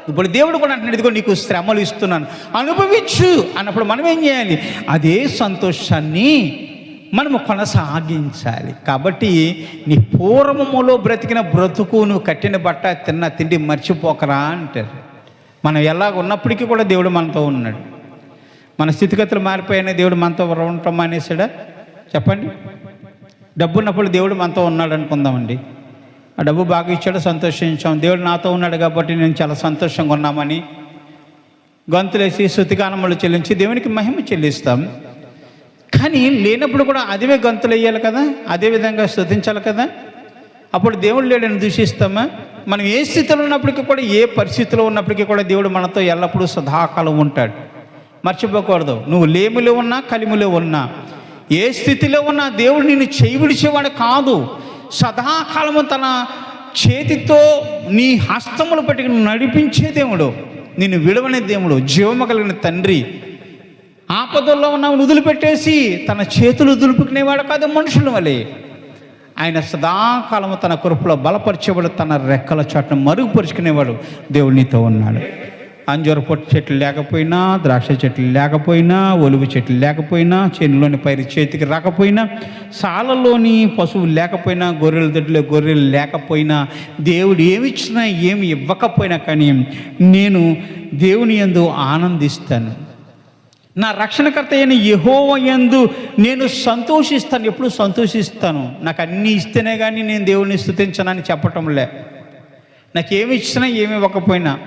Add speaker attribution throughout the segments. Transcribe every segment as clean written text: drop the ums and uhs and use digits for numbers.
Speaker 1: ఇప్పుడు దేవుడు కూడా అంటున్నాడు, ఇదిగో నీకు శ్రమలు ఇస్తున్నాను, అనుభవించు అన్నప్పుడు మనం ఏం చేయాలి? అదే సంతోషాన్ని మనము కొనసాగించాలి. కాబట్టి నీ పూర్వములో బ్రతికిన బ్రతుకు, నువ్వు కట్టిన బట్ట, తిన్న తిండి మర్చిపోకరా అంటారు. మనం ఎలాగ ఉన్నప్పటికీ కూడా దేవుడు మనతో ఉన్నాడు. మన స్థితిగతులు మారిపోయినా దేవుడు మనతో ఉండటం మానేసాడా? చెప్పండి. డబ్బు ఉన్నప్పుడు దేవుడు మనతో ఉన్నాడు అనుకుందామండి. ఆ డబ్బు బాగా ఇచ్చాడు, సంతోషించాం, దేవుడు నాతో ఉన్నాడు కాబట్టి నేను చాలా సంతోషంగా ఉన్నామని గొంతులేసి స్తుతిగానములు చెల్లించి దేవునికి మహిమ చెల్లిస్తాం. కానీ లేనప్పుడు కూడా అదే గంతులు వేయాలి కదా, అదేవిధంగా స్తుతించాలి కదా. అప్పుడు దేవుడు లేడని దూషిస్తామా? మనం ఏ స్థితిలో ఉన్నప్పటికీ కూడా, ఏ పరిస్థితిలో ఉన్నప్పటికీ కూడా దేవుడు మనతో ఎల్లప్పుడూ సదాకాలం ఉంటాడు. మర్చిపోకూడదు. నువ్వు లేములో ఉన్నా, కలిములో ఉన్నా, ఏ స్థితిలో ఉన్నా దేవుడు నిన్ను చేయి విడిచేవాడు కాదు. సదాకాలము తన చేతితో నీ హస్తములు పట్టుకుని నడిపించే దేవుడు, నిన్ను విడవనే దేవుడు, జీవము కలిగిన తండ్రి. ఆపదల్లో ఉన్న వదిలిపెట్టేసి తన చేతులు దులుపుకునేవాడు కాదు మనుషుల వలె. ఆయన సదాకాలము తన కృపలో బలపరిచేవాడు, తన రెక్కల చాటును మరుగుపరుచుకునేవాడు. దేవుడు నీతో ఉన్నాడు. అంజూర పొట్టు చెట్లు లేకపోయినా, ద్రాక్ష చెట్లు లేకపోయినా, ఒలువు చెట్లు లేకపోయినా, చేనులోని పైరు చేతికి రాకపోయినా, సాలలోని పశువు లేకపోయినా, గొర్రెల దొడ్లో గొర్రెలు లేకపోయినా, దేవుడు ఏమి ఇచ్చినా ఏమి ఇవ్వకపోయినా కానీ నేను దేవుని యందు ఆనందిస్తాను. నా రక్షణకర్త అయిన యెహోవా యందు నేను సంతోషిస్తాను. ఎప్పుడు సంతోషిస్తాను. నాకు అన్నీ ఇస్తేనే కానీ నేను దేవుని స్తుతించనని చెప్పటంలే. నాకేమి ఇచ్చినా ఏమి ఇవ్వకపోయినా,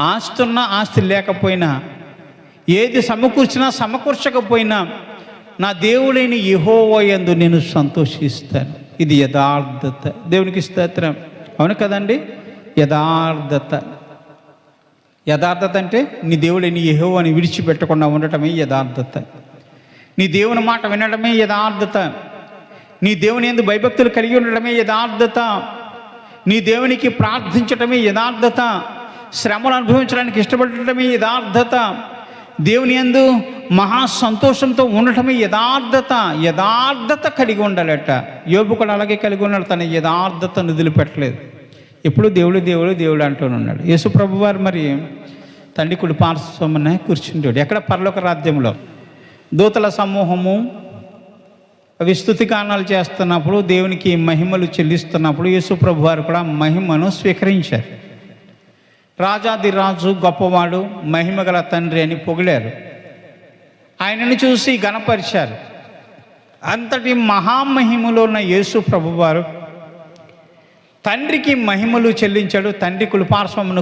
Speaker 1: ఆస్తి ఉన్నా ఆస్తి లేకపోయినా, ఏది సమకూర్చినా సమకూర్చకపోయినా, నా దేవుడైన యెహోవా యందు నేను సంతోషిస్తాను. ఇది యథార్థత. దేవునికి స్తోత్రం. అవును కదండి? యథార్థత. యథార్థత అంటే నీ దేవుడైన యెహోవాని విడిచిపెట్టకుండా ఉండటమే యథార్థత. నీ దేవుని మాట వినడమే యథార్థత. నీ దేవుని యందు భయభక్తులు కలిగి ఉండడమే యథార్థత. నీ దేవునికి ప్రార్థించటమే యథార్థత. శ్రమలు అనుభవించడానికి ఇష్టపడటమే యథార్థత. దేవుని యందు మహా సంతోషంతో ఉండటమే యథార్థత. యథార్థత కలిగి ఉండాలట. యోబు కూడా అలాగే కలిగి ఉన్నాడు. తన యథార్థతను వదిలిపెట్టలేదు. ఎప్పుడు దేవుడు దేవుడు దేవుడు అంటూనే ఉన్నాడు. యేసు ప్రభువారు మరి తండ్రి కుడి పార్శ్వమున కూర్చుంటాడు. ఎక్కడ? పరలోక రాజ్యంలో. దూతల సమూహము అవి స్తుతిగానాలు చేస్తున్నప్పుడు, దేవునికి మహిమలు చెల్లిస్తున్నప్పుడు యేసు ప్రభువారు కూడా మహిమను స్వీకరించారు. రాజాది రాజు, గొప్పవాడు, మహిమగల తండ్రి అని పొగిడారు. ఆయనను చూసి గణపరిచారు. అంతటి మహామహిమలో ఉన్న యేసు ప్రభువారు తండ్రికి మహిమలు చెల్లించాడు. తండ్రి కుడి పార్శ్వమున